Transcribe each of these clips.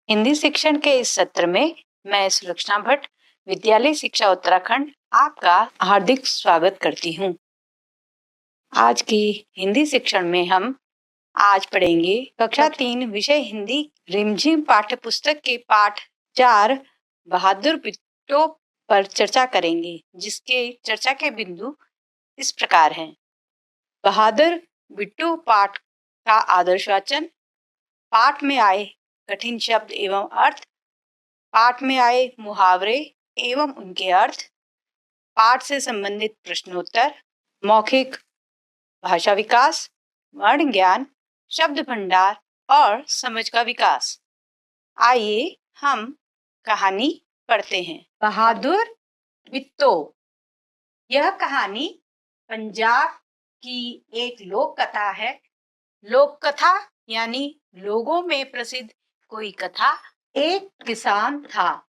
हिंदी शिक्षण के इस सत्र में मैं सुलक्षणा भट्ट, विद्यालय शिक्षा उत्तराखंड आपका हार्दिक स्वागत करती हूँ। आज की हिंदी शिक्षण में हम आज पढ़ेंगे कक्षा 3 विषय हिंदी रिमझिम पाठ्य पुस्तक के पाठ 4 बहादुर बिट्टो पर चर्चा करेंगे, जिसके चर्चा के बिंदु इस प्रकार हैं। बहादुर बिट्टो पाठ का आदर्श वाचन, पाठ में आए कठिन शब्द एवं अर्थ, पाठ में आए मुहावरे एवं उनके अर्थ, पाठ से संबंधित प्रश्नोत्तर, मौखिक भाषा विकास, वर्ण ज्ञान, शब्द भंडार और समझ का विकास। आइए हम कहानी पढ़ते हैं। बहादुर बिट्टो। यह कहानी पंजाब की एक लोक कथा है। लोक कथा यानी लोगों में प्रसिद्ध कोई कथा। एक किसान था,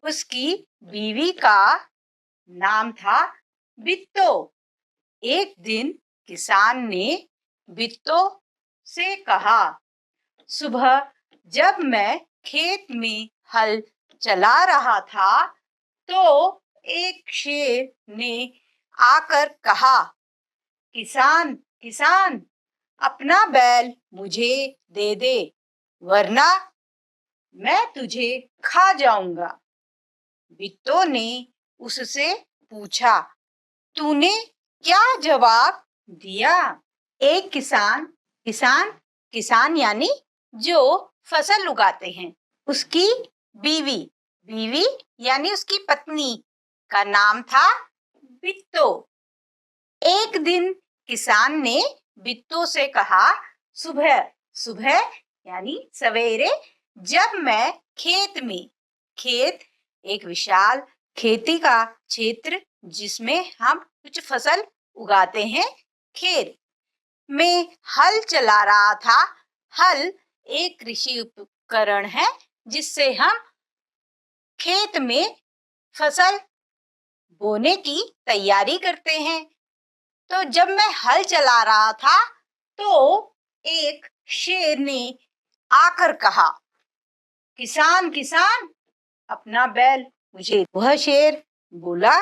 उसकी बीवी का नाम था बिट्टो। एक दिन किसान ने बिट्टो से कहा, सुबह जब मैं खेत में हल चला रहा था तो एक शेर ने आकर कहा, किसान किसान, अपना बैल मुझे दे दे, वरना मैं तुझे खा जाऊंगा। बिट्टो ने उससे पूछा, तूने क्या जवाब दिया? एक किसान, किसान किसान यानी जो फसल उगाते हैं, उसकी बीवी, बीवी यानी उसकी पत्नी का नाम था बिट्टो। एक दिन किसान ने बिट्टो से कहा, सुबह सुबह यानी सवेरे जब मैं खेत में, खेत एक विशाल खेती का क्षेत्र जिसमें हम कुछ फसल उगाते हैं, खेत में हल चला रहा था। हल एक कृषि उपकरण है जिससे हम खेत में फसल बोने की तैयारी करते हैं। तो जब मैं हल चला रहा था तो एक शेर ने आकर कहा, किसान किसान, अपना बैल मुझे। वह शेर बोला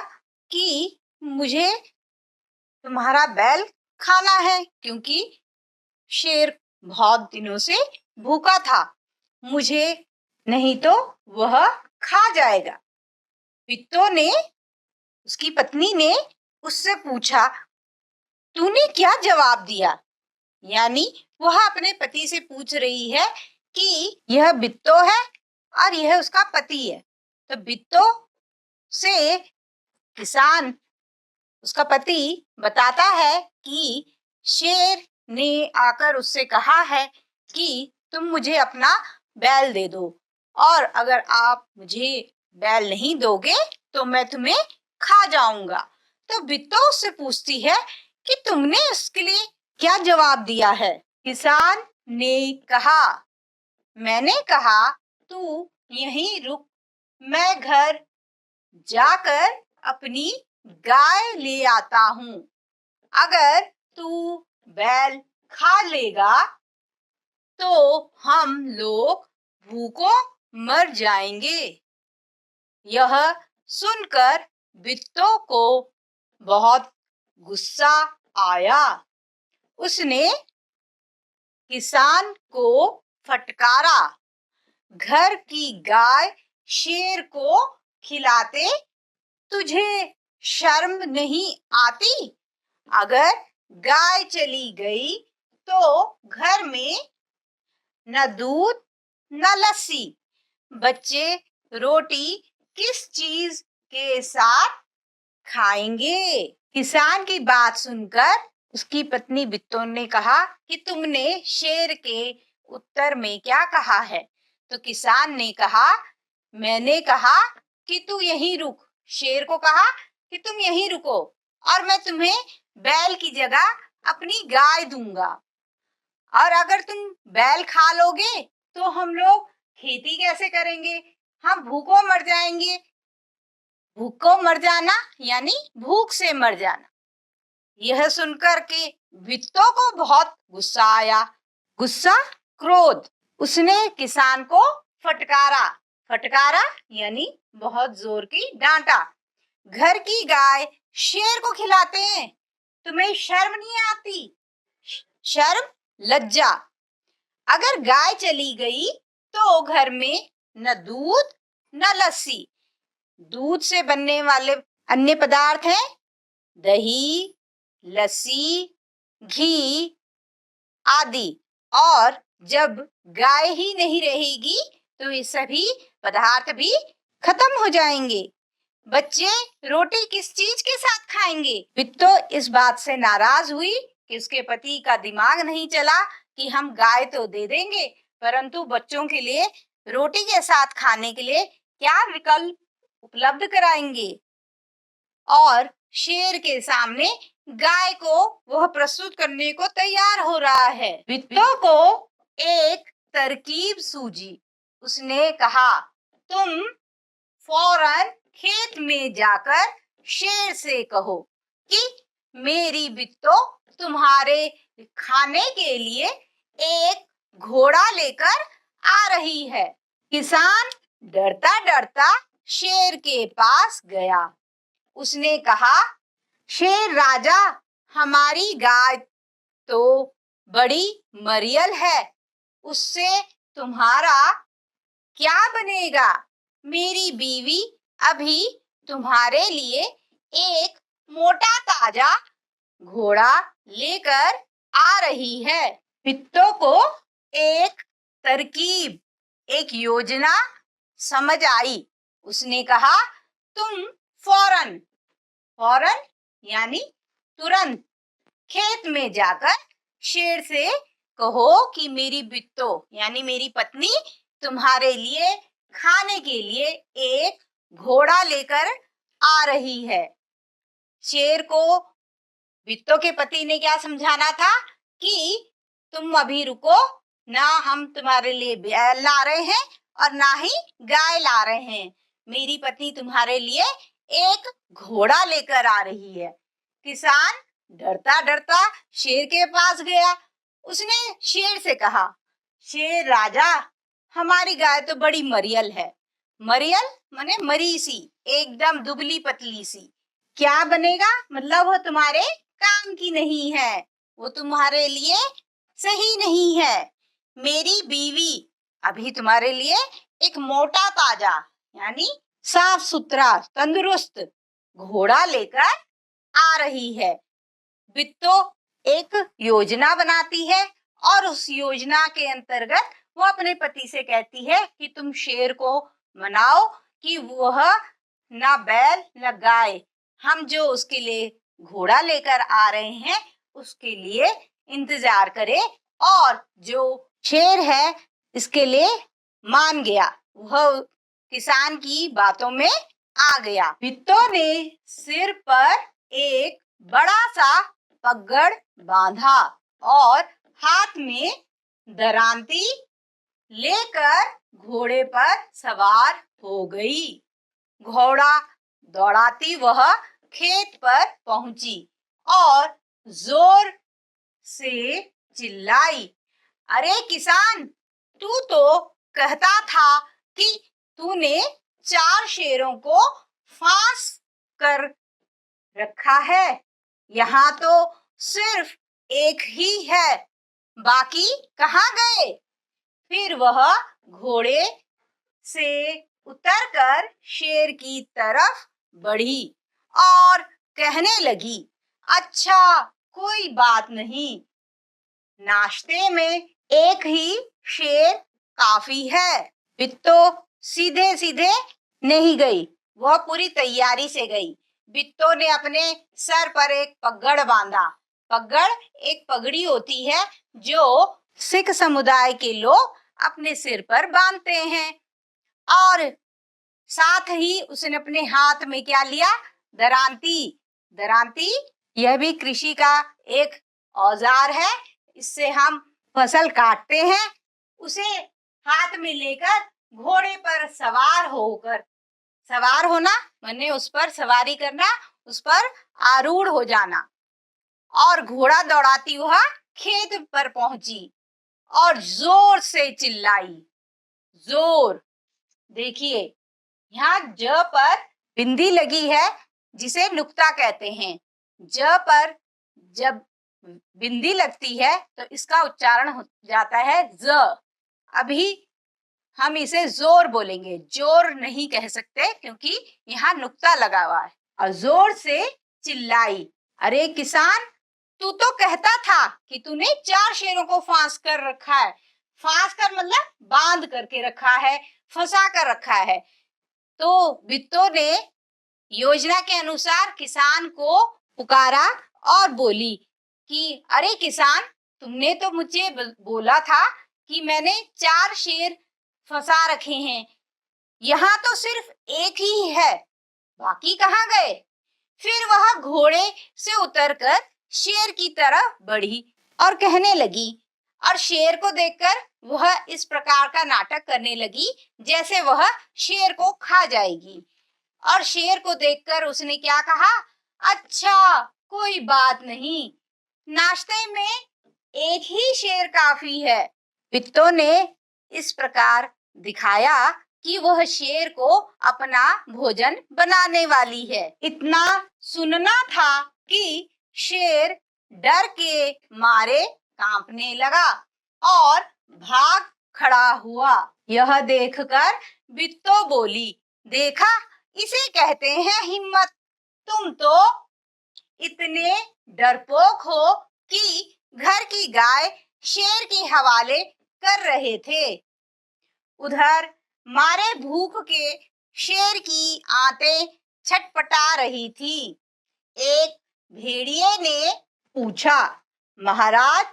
कि मुझे तुम्हारा बैल खाना है, क्योंकि शेर बहुत दिनों से भूखा था, मुझे नहीं तो वह खा जाएगा। बिट्टो ने, उसकी पत्नी ने उससे पूछा, तूने क्या जवाब दिया? यानी वह अपने पति से पूछ रही है कि यह बिट्टो है और यह उसका पति है। तो बिट्टो से किसान, उसका पति बताता है कि शेर ने आकर उससे कहा है कि तुम मुझे अपना बैल दे दो, और अगर आप मुझे बैल नहीं दोगे तो मैं तुम्हें खा जाऊंगा। तो बिट्टो उससे पूछती है कि तुमने उसके लिए क्या जवाब दिया है? किसान ने कहा, मैंने कहा तू यहीं रुक, मैं घर जाकर अपनी गाय ले आता हूँ। अगर तू बैल खा लेगा तो हम लोग भूखों मर जाएंगे। यह सुनकर बिट्टो को बहुत गुस्सा आया। उसने किसान को फटकारा, घर की गाय शेर को खिलाते तुझे शर्म नहीं आती? अगर गाय चली गई तो घर में न दूध न लस्सी, बच्चे रोटी किस चीज के साथ खाएंगे? किसान की बात सुनकर उसकी पत्नी बिट्टो ने कहा कि तुमने शेर के उत्तर में क्या कहा है? तो किसान ने कहा, मैंने कहा कि तू यहीं रुक। शेर को कहा कि तुम यहीं रुको और मैं तुम्हें बैल की जगह अपनी गाय दूंगा, और अगर तुम बैल खा लोगे तो हम लोग खेती कैसे करेंगे? हम भूखों मर जाएंगे। भूखों मर जाना यानी भूख से मर जाना। यह सुनकर के बिट्टो को बहुत गुस्सा आया। गुस्सा, क्रोध। उसने किसान को फटकारा, फटकारा यानी बहुत जोर की डांटा। घर की गाय शेर को खिलाते हैं, तुम्हें शर्म नहीं आती? शर्म, लज्जा। अगर गाय चली गई तो घर में न दूध न लस्सी। दूध से बनने वाले अन्य पदार्थ हैं दही, लस्सी, घी आदि। और जब गाय ही नहीं रहेगी तो ये सभी पदार्थ भी खत्म हो जाएंगे। बच्चे रोटी किस चीज के साथ खाएंगे? बिट्टो इस बात से नाराज हुई कि उसके पति का दिमाग नहीं चला कि हम गाय तो दे देंगे, परंतु बच्चों के लिए रोटी के साथ खाने के लिए क्या विकल्प उपलब्ध कराएंगे। और शेर के सामने गाय को वह प्रस्तुत करने को तैयार हो रहा है। बिट्टो को एक तरकीब सूझी। उसने कहा, तुम फौरन खेत में जाकर शेर से कहो कि मेरी बिट्टो तुम्हारे खाने के लिए एक घोड़ा लेकर आ रही है। किसान डरता डरता शेर के पास गया। उसने कहा, शेर राजा, हमारी गाय तो बड़ी मरियल है, उससे तुम्हारा क्या बनेगा? मेरी बीवी अभी तुम्हारे लिए एक मोटा ताजा घोड़ा लेकर आ रही है। बिट्टो को एक तरकीब, एक योजना समझ आई। उसने कहा, तुम फौरन, फौरन यानी तुरंत खेत में जाकर शेर से कहो कि मेरी बिट्टो यानी मेरी पत्नी तुम्हारे लिए खाने के लिए एक घोड़ा लेकर आ रही है। शेर को बिट्टो के पति ने क्या समझाना था कि तुम अभी रुको, ना हम तुम्हारे लिए बैल ला रहे हैं और ना ही गाय ला रहे हैं। मेरी पत्नी तुम्हारे लिए एक घोड़ा लेकर आ रही है। किसान डरता डरता शेर के पास गया। उसने शेर से कहा, शेर राजा, हमारी गाय तो बड़ी मरियल है। मरियल माने मरी सी, एकदम दुबली पतली सी। क्या बनेगा? मतलब वो तुम्हारे काम की नहीं है, वो तुम्हारे लिए सही नहीं है। मेरी बीवी अभी तुम्हारे लिए एक मोटा ताजा यानी साफ सुथरा तंदुरुस्त घोड़ा लेकर आ रही है। बिट्टो एक योजना बनाती है और उस योजना के अंतर्गत वो अपने पति से कहती है कि तुम शेर को मनाओ कि वह ना बैल न गाय, हम जो उसके लिए घोड़ा लेकर आ रहे हैं उसके लिए इंतजार करे, और जो शेर है इसके लिए मान गया, वह किसान की बातों में आ गया। बिट्टो ने सिर पर एक बड़ा सा पगड़ बांधा और हाथ में दरांती लेकर घोड़े पर सवार हो गई। घोड़ा दौड़ाती वह खेत पर पहुंची और जोर से चिल्लाई, अरे किसान, तू तो कहता था कि तूने 4 शेरों को फांस कर रखा है, यहाँ तो सिर्फ एक ही है, बाकी कहाँ गए? फिर वह घोड़े से उतरकर शेर की तरफ बढ़ी और कहने लगी, अच्छा कोई बात नहीं, नाश्ते में एक ही शेर काफी है। बिट्टो सीधे सीधे नहीं गई, वह पूरी तैयारी से गई। बिट्टो ने अपने सर पर एक पगड़ बांधा। पगड़ एक पगड़ी होती है जो सिख समुदाय के लोग अपने सिर पर बांधते हैं। और साथ ही उसने अपने हाथ में क्या लिया? दरांती। दरांती यह भी कृषि का एक औजार है, इससे हम फसल काटते हैं। उसे हाथ में लेकर घोड़े पर सवार होकर, सवार होना माने उस पर सवारी करना, उस पर आरूढ़ हो जाना, और घोड़ा दौड़ाती हुआ खेत पर पहुंची और जोर से चिल्लाई, जोर। देखिए यहाँ ज पर बिंदी लगी है जिसे नुक्ता कहते हैं। ज पर जब बिंदी लगती है तो इसका उच्चारण हो जाता है ज। अभी हम इसे जोर बोलेंगे, जोर नहीं कह सकते क्योंकि यहाँ नुक्ता लगा हुआ है। और जोर से चिल्लाई, अरे किसान, तू तो कहता था कि तूने 4 शेरों को फांस कर रखा है। फांस कर मतलब बांध करके रखा है, फंसा कर रखा है। तो बिट्टो ने योजना के अनुसार किसान को पुकारा और बोली कि अरे किसान, तुमने तो मुझे बोला था कि मैंने 4 शेर फंसा रखे हैं, यहाँ तो सिर्फ एक ही है, बाकी कहाँ गए? फिर वह घोड़े से उतरकर शेर की तरफ बढ़ी और कहने लगी, और शेर को देखकर वह इस प्रकार का नाटक करने लगी जैसे वह शेर को खा जाएगी। और शेर को देखकर उसने क्या कहा, अच्छा कोई बात नहीं, नाश्ते में एक ही शेर काफी है। बिट्टो ने इस प्रकार दिखाया कि वह शेर को अपना भोजन बनाने वाली है। इतना सुनना था कि शेर डर के मारे कांपने लगा और भाग खड़ा हुआ। यह देखकर बिट्टो बोली, देखा, इसे कहते हैं हिम्मत। तुम तो इतने डरपोक हो कि घर की गाय शेर के हवाले कर रहे थे। उधर मारे भूख के शेर की आंतें छटपटा रही थी। एक भेड़िए ने पूछा, महाराज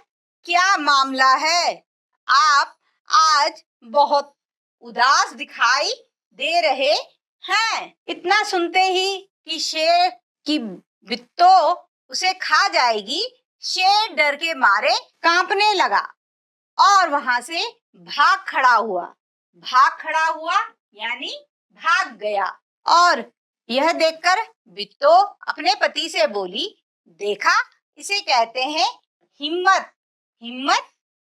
क्या मामला है? आप आज बहुत उदास दिखाई दे रहे हैं। इतना सुनते ही कि शेर की बिट्टो उसे खा जाएगी, शेर डर के मारे कांपने लगा और वहां से भाग खड़ा हुआ। भाग खड़ा हुआ यानी भाग गया। और यह देखकर बिट्टो अपने पति से बोली, देखा, इसे कहते हैं हिम्मत। हिम्मत,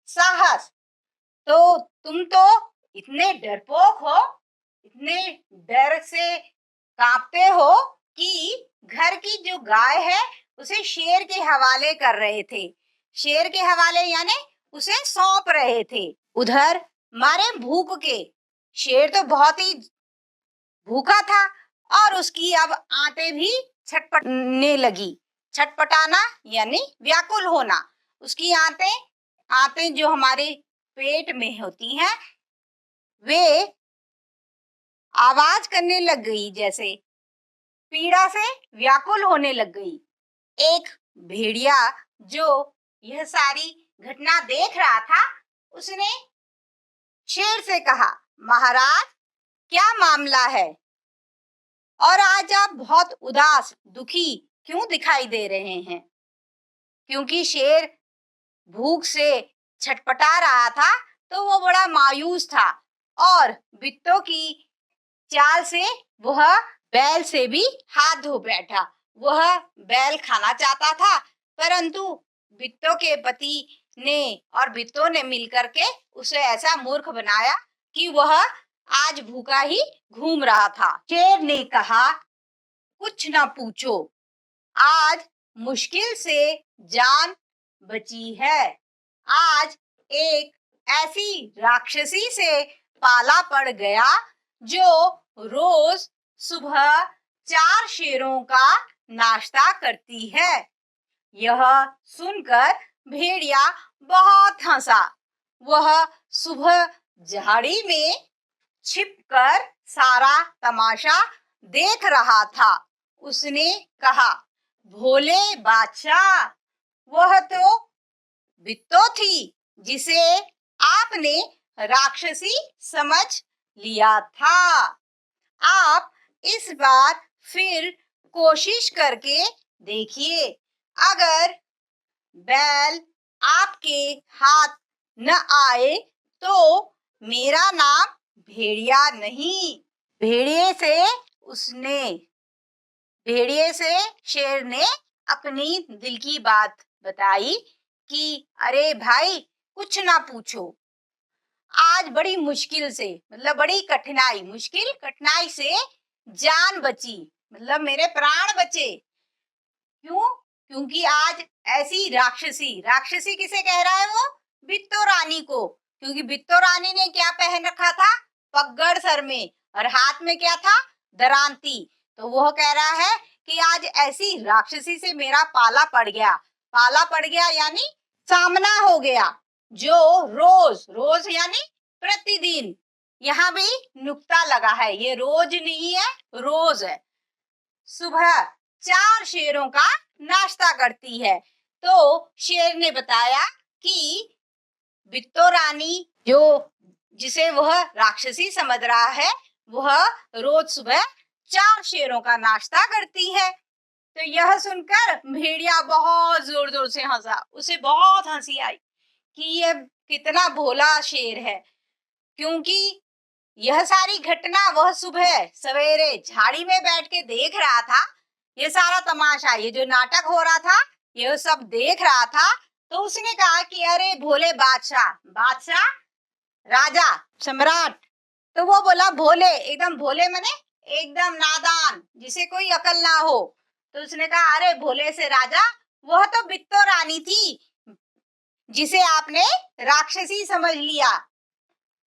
साहस। तो तुम तो इतने डरपोक हो, इतने डर से कांपते हो कि घर की जो गाय है उसे शेर के हवाले कर रहे थे। शेर के हवाले यानी उसे सौंप रहे थे। उधर मारे भूख के शेर तो बहुत ही भूखा था और उसकी अब आंतें भी छटपटने लगी। छटपटाना यानी व्याकुल होना। उसकी आंतें आंतें जो हमारे पेट में होती हैं वे आवाज करने लग गई, जैसे पीड़ा से व्याकुल होने लग गई। एक भेड़िया जो यह सारी घटना देख रहा था उसने शेर से कहा, महाराज क्या मामला है और आज आप बहुत उदास दुखी क्यों दिखाई दे रहे हैं? क्योंकि शेर भूख से छटपटा रहा था तो वो बड़ा मायूस था और बिट्टो की चाल से वह बैल से भी हाथ धो बैठा। वह बैल खाना चाहता था परंतु बिट्टो के पति ने और बिट्टो ने मिलकर के उसे ऐसा मूर्ख बनाया कि वह आज भूखा ही घूम रहा था। शेर ने कहा, कुछ ना पूछो, आज मुश्किल से जान बची है। आज एक ऐसी राक्षसी से पाला पड़ गया जो रोज सुबह 4 शेरों का नाश्ता करती है। यह सुनकर भेड़िया बहुत हंसा। वह सुबह झाड़ी में छिपकर सारा तमाशा देख रहा था। उसने कहा, भोले बादशाह, वह तो बिट्टो थी जिसे आपने राक्षसी समझ लिया था। आप इस बार फिर कोशिश करके देखिए। अगर बैल आपके हाथ न आए तो मेरा नाम भेड़िया नहीं। भेड़िए से शेर ने अपनी दिल की बात बताई कि अरे भाई कुछ ना पूछो, आज बड़ी मुश्किल से, मतलब बड़ी कठिनाई, मुश्किल कठिनाई से जान बची, मतलब मेरे प्राण बचे। क्यों? क्योंकि आज ऐसी राक्षसी, राक्षसी किसे कह रहा है वो? बित्तो रानी को। क्योंकि बित्तो रानी ने क्या पहन रखा था? पगड़ सर में, और हाथ में क्या था? दरांती। तो वो कह रहा है कि आज ऐसी राक्षसी से मेरा पाला पड़ गया। पाला पड़ गया यानी सामना हो गया, जो रोज, रोज यानी प्रतिदिन, यहाँ भी नुक्ता लगा है, ये रोज नहीं है, रोज है, सुबह 4 शेरों का नाश्ता करती है। तो शेर ने बताया कि बित्तो रानी, जो जिसे वह राक्षसी समझ रहा है, वह रोज सुबह 4 शेरों का नाश्ता करती है। तो यह सुनकर भेड़िया बहुत जोर जोर से हंसा, उसे बहुत हंसी आई कि यह कितना भोला शेर है। क्योंकि यह सारी घटना वह सुबह सवेरे झाड़ी में बैठ के देख रहा था, ये सारा तमाशा, ये जो नाटक हो रहा था, यह सब देख रहा था। तो उसने कहा कि अरे भोले बादशाह, बादशाह राजा सम्राट, तो वो बोला भोले, एकदम भोले मने एकदम नादान, जिसे कोई अकल ना हो। तो उसने कहा अरे भोले से राजा, वह तो बित्तो रानी थी, जिसे आपने राक्षसी समझ लिया।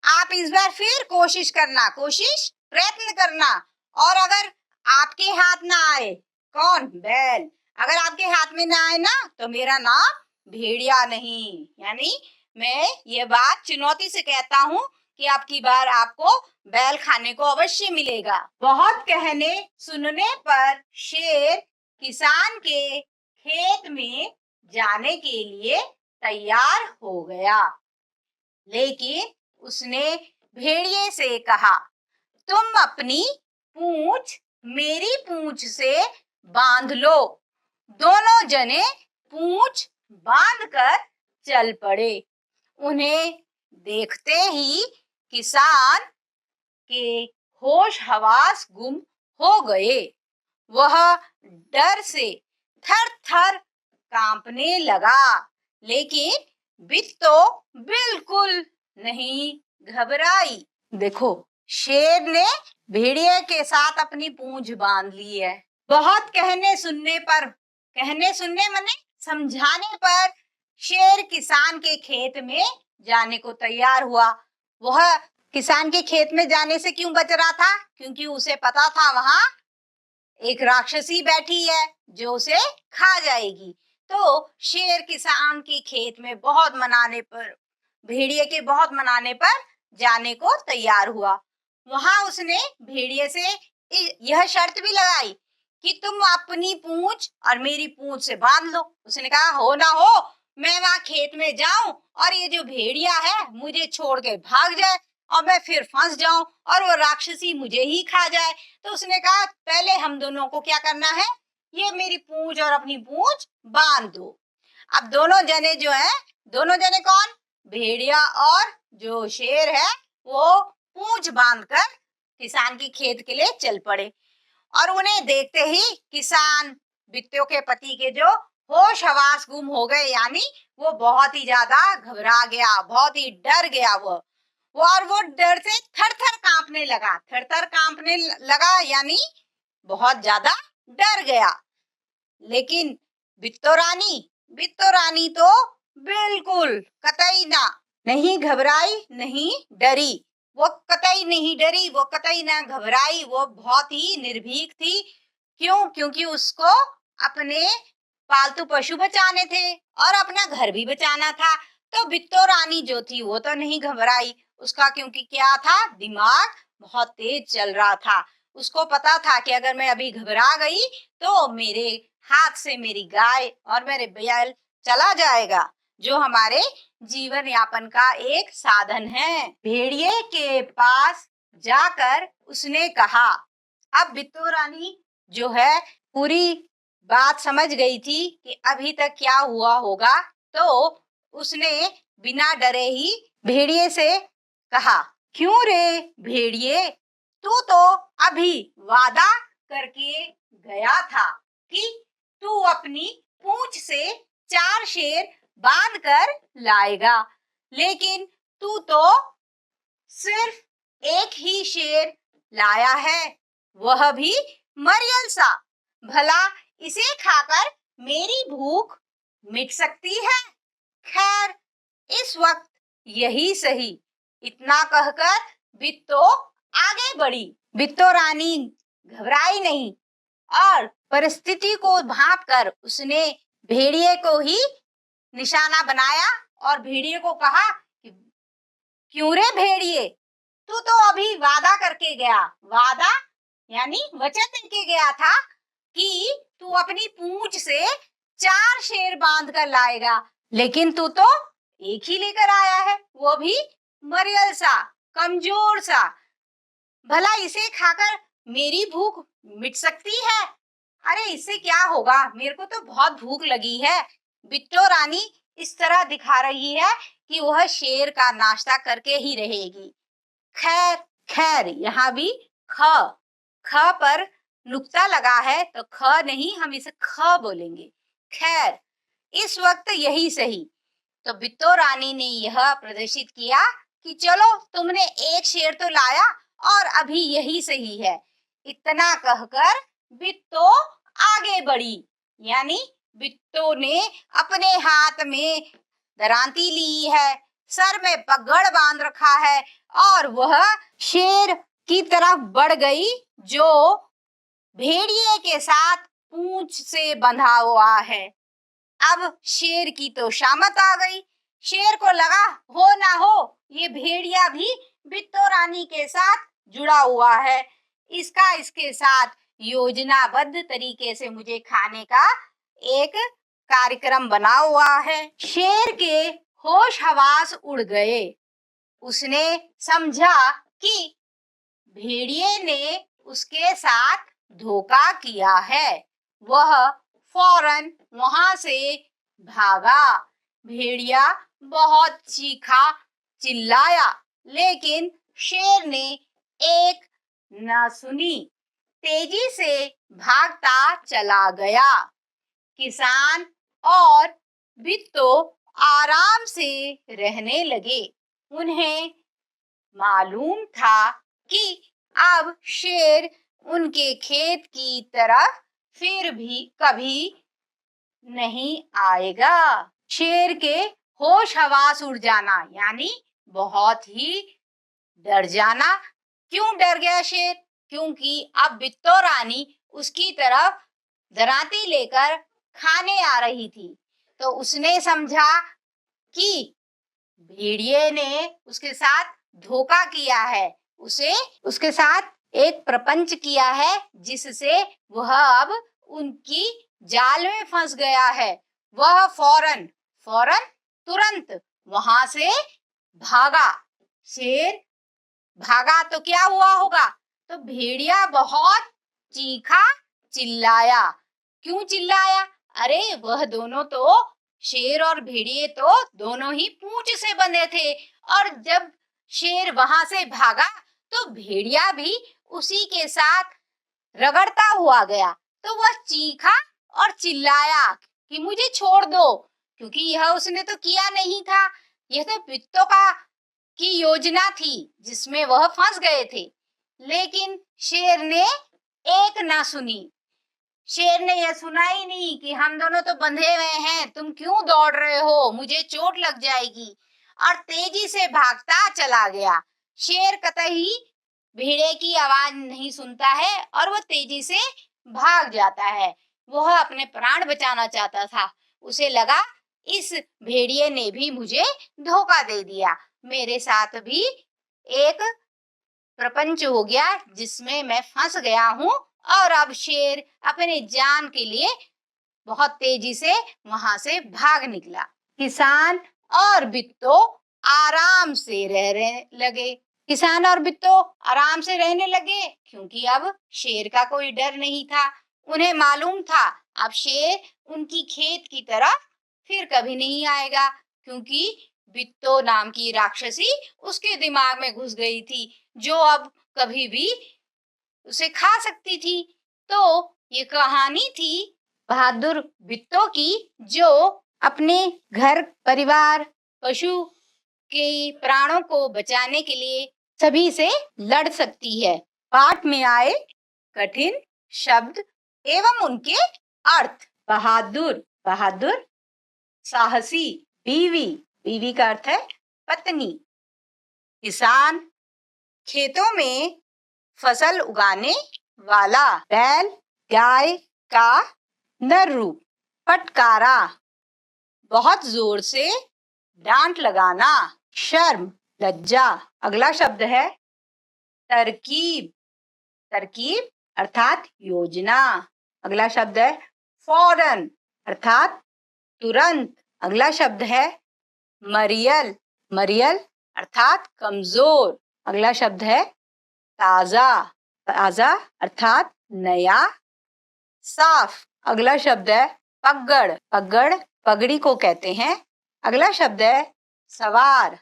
आप इस बार फिर कोशिश करना, कोशिश प्रयत्न करना, और अगर आपके हाथ ना आए, कौन? बैल, अगर आपके हाथ में ना आए ना, तो मेरा नाम भेड़िया नहीं, यानी मैं ये बात चुनौती से कहता हूँ कि आपकी बार आपको बैल खाने को अवश्य मिलेगा। बहुत कहने सुनने पर शेर किसान के खेत में जाने के लिए तैयार हो गया, लेकिन उसने भेड़िए से कहा, तुम अपनी पूंछ मेरी पूंछ से बांध लो। दोनों जने पूंछ बांधकर चल पड़े। उन्हें देखते ही किसान के होश हवास गुम हो गए। वह डर से थर थर कांपने लगा, लेकिन बित्तो बिल्कुल नहीं घबराई। देखो, शेर ने भेड़िए के साथ अपनी पूंछ बांध ली है। बहुत कहने सुनने पर, कहने सुनने माने समझाने पर, शेर किसान के खेत में जाने को तैयार हुआ। वह किसान के खेत में जाने से क्यों बच रहा था? क्योंकि उसे पता था वहां एक राक्षसी बैठी है जो उसे खा जाएगी। तो शेर किसान के खेत में बहुत मनाने पर, भेड़िए के बहुत मनाने पर जाने को तैयार हुआ। वहां उसने भेड़िए से यह शर्त भी लगाई कि तुम अपनी पूंछ और मेरी पूंछ से बांध लो। उसने कहा हो ना हो मैं वहां खेत में जाऊं और ये जो भेड़िया है मुझे छोड़ के भाग जाए और मैं फिर फंस जाऊं और वो राक्षसी मुझे ही खा जाए। तो उसने कहा पहले हम दोनों को क्या करना है, ये मेरी पूंछ और अपनी पूंछ बांध दो। अब दोनों जने जो है, दोनों जने कौन? भेड़िया और जो शेर है, वो पूंछ बांधकर किसान के खेत के लिए चल पड़े। और उन्हें देखते ही किसान, बित्तो के पति के जो होश हवास गुम हो गए, यानी वो बहुत ही ज्यादा घबरा गया, बहुत ही डर गया वो, और वो डर से थर थर कांपने लगा, थर थर कांपने लगा यानी बहुत ज्यादा डर गया। लेकिन बित्तो रानी तो बिल्कुल कतई ना, नहीं घबराई, नहीं डरी। वो कतई नहीं डरी, वो कतई ना घबराई, वो बहुत ही निर्भीक थी। क्यों? क्योंकि उसको अपने पालतू पशु बचाने थे और अपना घर भी बचाना था। तो बित्तो रानी जो थी वो तो नहीं घबराई, उसका क्योंकि क्या था, दिमाग बहुत तेज चल रहा था। उसको पता था कि अगर मैं अभी घबरा गई तो मेरे हाथ से मेरी गाय और मेरे बैल चला जाएगा, जो हमारे जीवन यापन का एक साधन है। भेड़िए के पास जाकर उसने कहा, अब बित्तो रानी जो है पूरी बात समझ गई थी कि अभी तक क्या हुआ होगा। तो उसने बिना डरे ही भेड़िए से कहा, क्यों रे भेड़िए, तू तो अभी वादा करके गया था कि तू अपनी पूंछ से 4 शेर बांध कर लाएगा, लेकिन तू तो सिर्फ एक ही शेर लाया है, वह भी मरियल सा। भला इसे खाकर मेरी भूख मिट सकती है? खैर, इस वक्त यही सही। इतना कहकर बिट्टो आगे बढ़ी। बिट्टो रानी घबराई नहीं और परिस्थिति को भांपकर उसने भेड़िए को ही निशाना बनाया और भेड़िए को कहा कि क्यों रे भेड़िए, तू तो अभी वादा करके गया, वादा यानी वचन देके गया था कि तू अपनी पूंछ से 4 शेर बांध कर लाएगा, लेकिन तू तो एक ही लेकर आया है, वो भी मरियल सा, कमजोर सा। भला इसे खाकर मेरी भूख मिट सकती है? अरे इससे क्या होगा, मेरे को तो बहुत भूख लगी है। बिट्टो रानी इस तरह दिखा रही है कि वह शेर का नाश्ता करके ही रहेगी। खैर खैर, यहाँ भी ख पर नुक्ता लगा है तो ख नहीं, हम इसे ख बोलेंगे। खैर, इस वक्त यही सही। तो बिट्टो रानी ने यह प्रदर्शित किया कि चलो तुमने एक शेर तो लाया और अभी यही सही है। इतना कहकर बिट्टो आगे बढ़ी, यानी बिट्टो ने अपने हाथ में दरांती ली है, सर में पगड़ बांध रखा है और वह शेर की तरफ बढ़ गई जो भेड़िए के साथ पूंछ से बंधा हुआ है। अब शेर की तो शामत आ गई। शेर को लगा हो ना हो ये भेड़िया भी बिट्टो रानी के साथ जुड़ा हुआ है, इसका इसके साथ योजनाबद्ध तरीके से मुझे खाने का एक कार्यक्रम बना हुआ है। शेर के होश हवास उड़ गए। उसने समझा कि भेड़िए ने उसके साथ धोखा किया है। वह फौरन वहां से भागा। भेड़िया बहुत चीखा चिल्लाया, लेकिन शेर ने एक न सुनी, तेजी से भागता चला गया। किसान और बिट्टो आराम से रहने लगे। उन्हें मालूम था कि अब शेर उनके खेत की तरफ फिर भी कभी नहीं आएगा। शेर के होश हवास उड़ जाना यानी बहुत ही डर जाना। क्यों डर गया शेर? क्योंकि अब बिट्टो रानी उसकी तरफ दरांती लेकर खाने आ रही थी। तो उसने समझा कि भेड़िए ने उसके साथ धोखा किया है, उसे उसके साथ एक प्रपंच किया है जिससे वह अब उनकी जाल में फंस गया है। वह फौरन तुरंत वहां से भागा। शेर भागा तो क्या हुआ होगा? तो भेड़िया बहुत चीखा चिल्लाया। क्यों चिल्लाया? अरे वह दोनों तो, शेर और भेड़िए तो दोनों ही पूंछ से बंधे थे और जब शेर वहां से भागा तो भेड़िया भी उसी के साथ रगड़ता हुआ गया। तो वह चीखा और चिल्लाया कि मुझे छोड़ दो, क्योंकि यह उसने तो किया नहीं था, यह तो बिट्टो की योजना थी जिसमें वह फंस गए थे। लेकिन शेर ने एक ना सुनी। शेर ने यह सुना ही नहीं कि हम दोनों तो बंधे हुए हैं, तुम क्यों दौड़ रहे हो, मुझे चोट लग जाएगी, और तेजी से भागता चला गया। शेर कतई भेड़िए की आवाज नहीं सुनता है और वह तेजी से भाग जाता है। वह अपने प्राण बचाना चाहता था। उसे लगा इस भेड़िए ने भी मुझे धोखा दे दिया, मेरे साथ भी एक प्रपंच हो गया जिसमें मैं फंस गया हूँ। और अब शेर अपने जान के लिए बहुत तेजी से वहां से भाग निकला। किसान और बिट्टो आराम से रहने लगे। किसान और बिट्टो आराम से रहने लगे क्योंकि अब शेर का कोई डर नहीं था। उन्हें मालूम था अब शेर उनकी खेत की तरफ फिर कभी नहीं आएगा, क्योंकि बिट्टो नाम की राक्षसी उसके दिमाग में घुस गई थी जो अब कभी भी उसे खा सकती थी। तो ये कहानी थी बहादुर बिट्टो की, जो अपने घर परिवार पशु के प्राणों को बचाने के लिए सभी से लड़ सकती है। पाठ में आए कठिन शब्द एवं उनके अर्थ। बहादुर, बहादुर। साहसी, बीवी, बीवी का अर्थ है पत्नी। किसान, खेतों में फसल उगाने वाला। बैल, गाय का नर रूप। फटकारा, बहुत जोर से डांट लगाना। शर्म, लज्जा। अगला शब्द है तरकीब, तरकीब अर्थात योजना। अगला शब्द है फौरन अर्थात तुरंत। अगला शब्द है मरियल, मरियल अर्थात कमजोर। अगला शब्द है ताजा, ताजा अर्थात नया, साफ। अगला शब्द है पगड़, पगड़ पगड़ी को कहते हैं। अगला शब्द है सवार,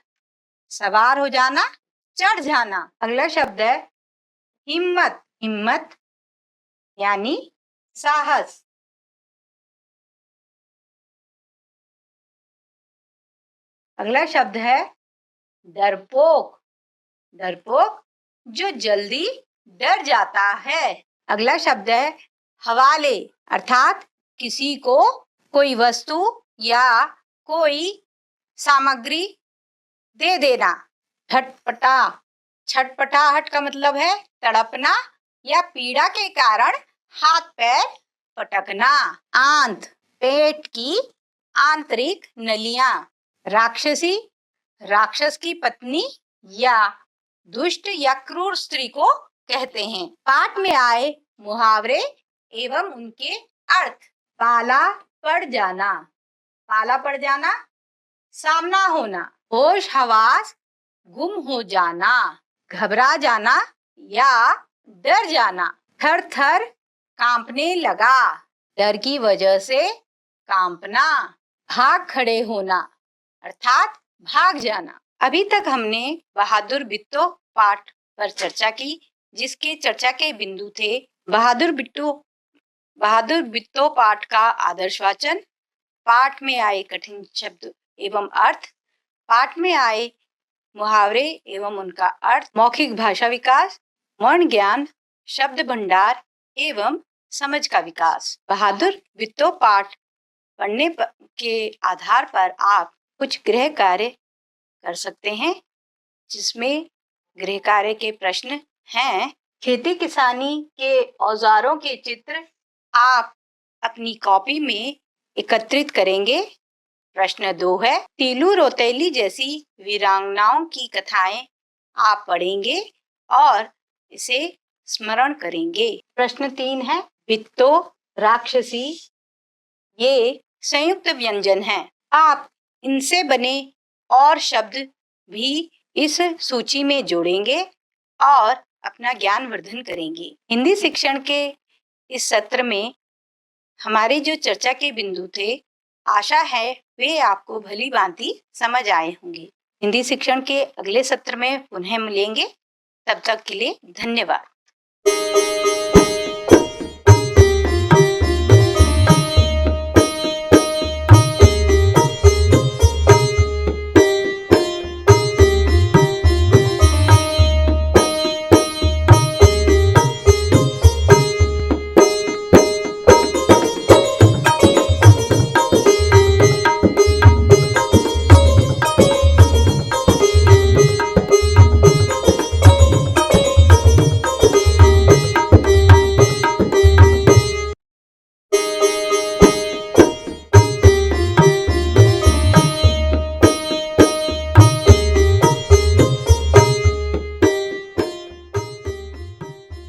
सवार हो जाना, चढ़ जाना। अगला शब्द है हिम्मत, हिम्मत यानी साहस। अगला शब्द है डरपोक, डरपोक जो जल्दी डर जाता है। अगला शब्द है हवाले अर्थात किसी को कोई वस्तु या कोई सामग्री दे देना। छटपटा, छटपटाहट का मतलब है तड़पना या पीड़ा के कारण हाथ पैर पटकना। आंत, पेट की आंतरिक नलियां। राक्षसी, राक्षस की पत्नी या दुष्ट या क्रूर स्त्री को कहते हैं। पाठ में आए मुहावरे एवं उनके अर्थ। पाला पड़ जाना, पाला पड़ जाना, सामना होना। होश हवास गुम हो जाना, घबरा जाना या डर जाना। थर थर कांपने लगा, डर की वजह से कांपना। भाग खड़े होना अर्थात भाग जाना। अभी तक हमने बहादुर बिट्टो पाठ पर चर्चा की, जिसके चर्चा के बिंदु थे बहादुर बिट्टो पाठ का आदर्श वाचन, पाठ में आए कठिन शब्द एवं अर्थ, पाठ में आए मुहावरे एवं उनका अर्थ, मौखिक भाषा विकास, वर्ण ज्ञान, शब्द भंडार एवं समझ का विकास। बहादुर बिट्टो पाठ पढ़ने के आधार पर आप कुछ गृह कार्य कर सकते हैं, जिसमें गृह कार्य के प्रश्न हैं। खेती किसानी के औजारों के चित्र आप अपनी कॉपी में एकत्रित करेंगे। प्रश्न 2 है तीलू रोतेली जैसी वीरांगनाओं की कथाएं आप पढ़ेंगे और इसे स्मरण करेंगे। प्रश्न 3 है बिट्टो, राक्षसी ये संयुक्त व्यंजन हैं। आप इनसे बने और शब्द भी इस सूची में जोड़ेंगे और अपना ज्ञान वर्धन करेंगे। हिंदी शिक्षण के इस सत्र में हमारे जो चर्चा के बिंदु थे, आशा है वे आपको भली भांति समझ आए होंगे। हिंदी शिक्षण के अगले सत्र में पुनः मिलेंगे। तब तक के लिए धन्यवाद।